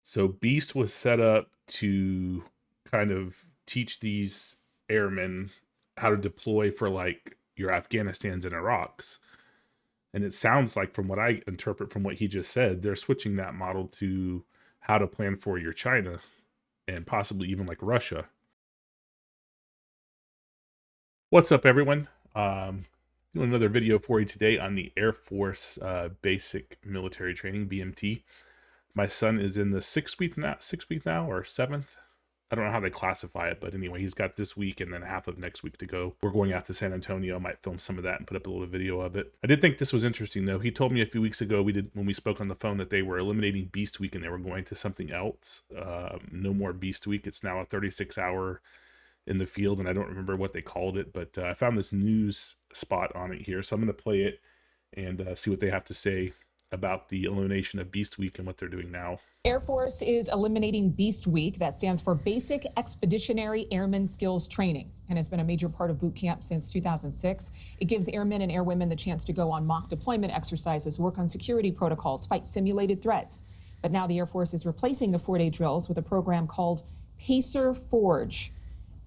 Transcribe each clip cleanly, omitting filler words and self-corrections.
So BEAST was set up to kind of teach these airmen how to deploy for like your Afghanistans and Iraqs. And it sounds like, from what I interpret from what he just said, they're switching that model to how to plan for your China and possibly even like Russia. What's up, everyone? Doing another video for you today on the Air Force basic military training, BMT. My son is in the sixth week now, or seventh. I don't know how they classify it, but anyway, he's got this week and then half of next week to go. We're going out to San Antonio. I might film some of that and put up a little video of it. I did think this was interesting, though. He told me a few weeks ago when we spoke on the phone that they were eliminating Beast Week and they were going to something else. No more Beast Week. It's now a 36-hour in the field, and I don't remember what they called it, but I found this news spot on it here, so I'm going to play it and see what they have to say about the elimination of Beast Week and what they're doing now. Air Force is eliminating Beast Week. That stands for Basic Expeditionary Airman Skills Training, and has been a major part of boot camp since 2006. It gives airmen and airwomen the chance to go on mock deployment exercises, work on security protocols, fight simulated threats. But now the Air Force is replacing the 4-day drills with a program called PACER Forge.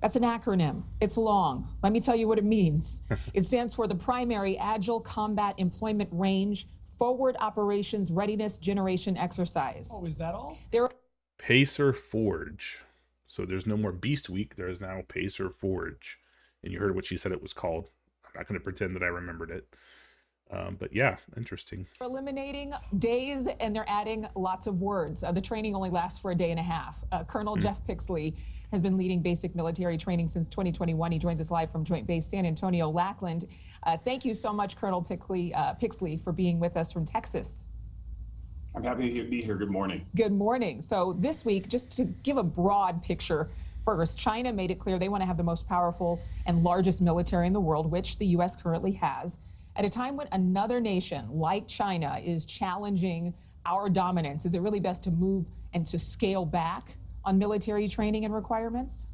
That's an acronym. It's long. Let me tell you what it means. It stands for the Primary Agile Combat Employment Range Forward Operations Readiness Generation Exercise. Oh, is that all? PACER Forge. So there's no more Beast Week. There is now PACER Forge. And you heard what she said it was called. I'm not going to pretend that I remembered it. But yeah, interesting. They're eliminating days and they're adding lots of words. The training only lasts for a day and a half. Colonel Jeff Pixley has been leading basic military training since 2021. He joins us live from Joint Base San Antonio, Lackland. Thank you so much, Colonel Pixley, for being with us from Texas. I'm happy to be here. Good morning. Good morning. So this week, just to give a broad picture, first, China made it clear they want to have the most powerful and largest military in the world, which the U.S. currently has, at a time when another nation like China is challenging our dominance. Is it really best to move and to scale back on military training and requirements?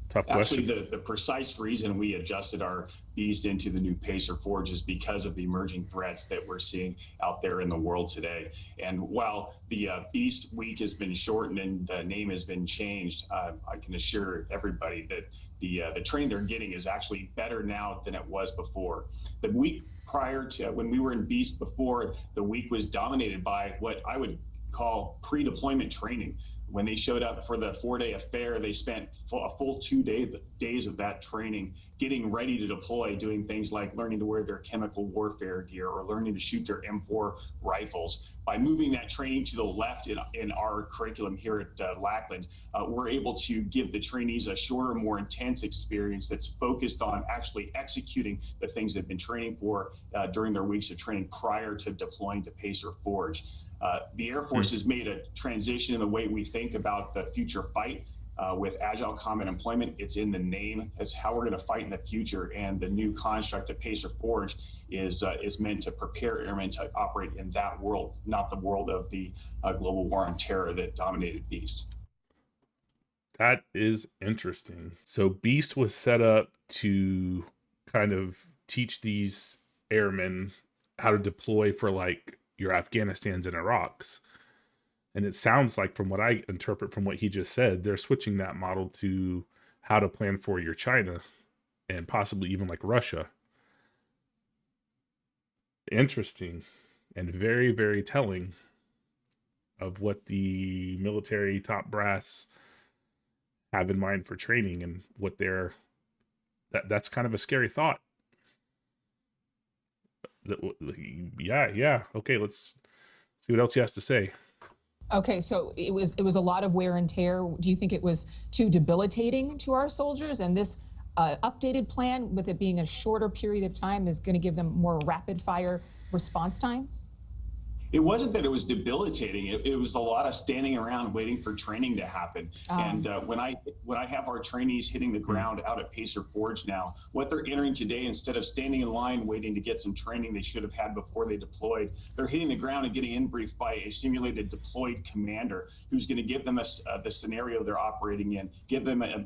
Tough question. Actually, the precise reason we adjusted our BEAST into the new PACER Forge is because of the emerging threats that we're seeing out there in the world today. And while the BEAST week has been shortened and the name has been changed, I can assure everybody that the training they're getting is actually better now than it was before. The week prior to when we were in BEAST before, the week was dominated by what I would call pre-deployment training. When they showed up for the 4-day affair, they spent a full 2 days of that training getting ready to deploy, doing things like learning to wear their chemical warfare gear or learning to shoot their M4 rifles. By moving that training to the left in our curriculum here at Lackland, we're able to give the trainees a shorter, more intense experience that's focused on actually executing the things they've been training for during their weeks of training prior to deploying to PACER Forge. The Air Force has made a transition in the way we think about the future fight with agile combat employment. It's in the name. That's how we're going to fight in the future. And the new construct of PACER Forge is meant to prepare airmen to operate in that world, not the world of the global war on terror that dominated BEAST. That is interesting. So BEAST was set up to kind of teach these airmen how to deploy for like your Afghanistans and Iraqs. And it sounds like, from what I interpret from what he just said, they're switching that model to how to plan for your China and possibly even like Russia. Interesting and very, very telling of what the military top brass have in mind for training and what that's kind of a scary thought. Yeah. Okay, let's see what else he has to say. Okay, so it was a lot of wear and tear. Do you think it was too debilitating to our soldiers? And this updated plan, with it being a shorter period of time, is going to give them more rapid fire response times? It wasn't that it was debilitating. It was a lot of standing around waiting for training to happen. And when I have our trainees hitting the ground out at PACER Forge now, what they're entering today, instead of standing in line waiting to get some training they should have had before they deployed, they're hitting the ground and getting in briefed by a simulated deployed commander who's going to give them the scenario they're operating in, give them an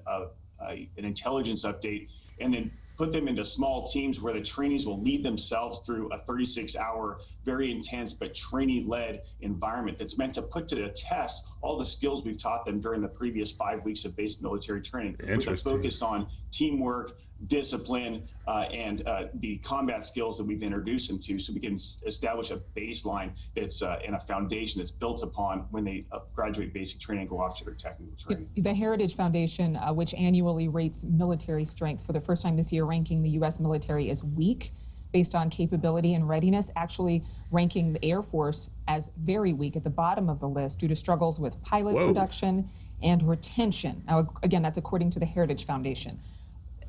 intelligence update, and then put them into small teams where the trainees will lead themselves through a 36-hour, very intense but trainee-led environment that's meant to put to the test all the skills we've taught them during the previous 5 weeks of basic military training, with a focus on teamwork, discipline, and the combat skills that we've introduced them to, so we can establish a baseline that's and a foundation that's built upon when they graduate basic training and go off to their technical training. The Heritage Foundation, which annually rates military strength, for the first time this year ranking the U.S. military as weak based on capability and readiness, actually ranking the Air Force as very weak at the bottom of the list due to struggles with pilot production and retention. Now, again, that's according to the Heritage Foundation.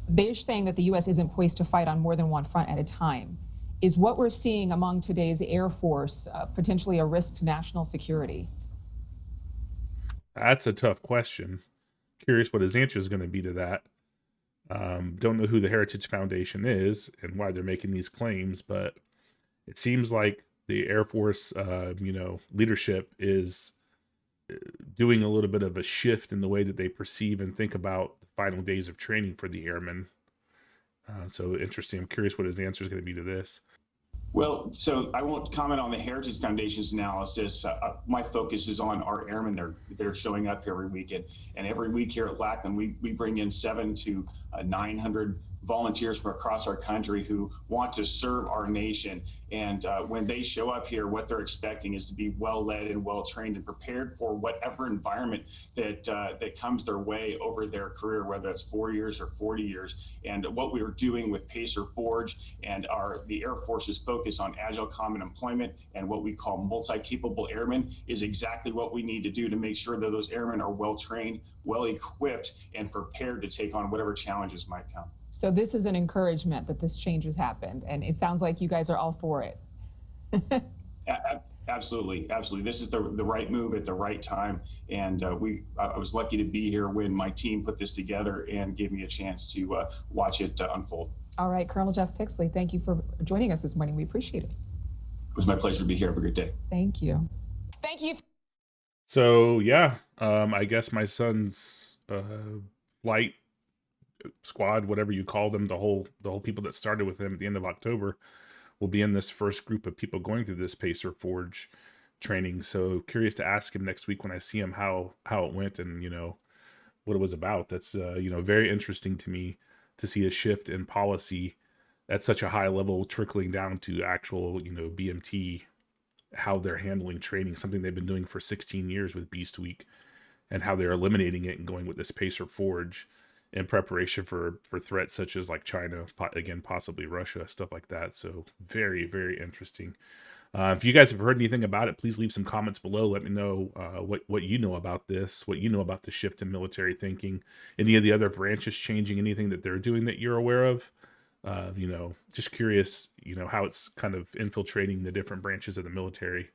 They're saying that the U.S. isn't poised to fight on more than one front at a time. Is what we're seeing among today's Air Force potentially a risk to national security? That's a tough question. Curious what his answer is going to be to that. Don't know who the Heritage Foundation is and why they're making these claims, but it seems like the Air Force, leadership is doing a little bit of a shift in the way that they perceive and think about the final days of training for the airmen. So interesting. I'm curious what his answer is going to be to this. Well, so I won't comment on the Heritage Foundation's analysis. My focus is on our airmen. They're showing up every weekend, and every week here at Lackland, we bring in 700 to 900 volunteers from across our country who want to serve our nation. And when they show up here, what they're expecting is to be well led and well trained and prepared for whatever environment that comes their way over their career, whether that's 4 years or 40 years. And what we are doing with PACER Forge and the Air Force's focus on agile combat employment and what we call multi-capable airmen is exactly what we need to do to make sure that those airmen are well trained, well equipped, and prepared to take on whatever challenges might come. So this is an encouragement that this change has happened, and it sounds like you guys are all for it. Absolutely. This is the right move at the right time, and I was lucky to be here when my team put this together and gave me a chance to watch it unfold. All right, Colonel Jeff Pixley, thank you for joining us this morning. We appreciate it. It was my pleasure to be here. Have a great day. Thank you. Thank you. So yeah, I guess my son's flight squad, whatever you call them, the whole people that started with him at the end of October, will be in this first group of people going through this PACER Forge training. So curious to ask him next week when I see him how it went and what it was about. That's very interesting to me to see a shift in policy at such a high level trickling down to actual BMT, how they're handling training, something they've been doing for 16 years with Beast Week, and how they're eliminating it and going with this PACER Forge in preparation for threats such as like China, again, possibly Russia, stuff like that. So very, very interesting. If you guys have heard anything about it, please leave some comments below. Let me know what you know about this, what you know about the shift in military thinking, any of the other branches changing, anything that they're doing that you're aware of. Just curious, how it's kind of infiltrating the different branches of the military.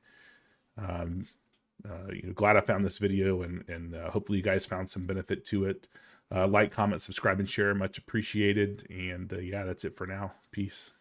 Glad I found this video, and hopefully you guys found some benefit to it. Like, comment, subscribe, and share. Much appreciated. And yeah, that's it for now. Peace.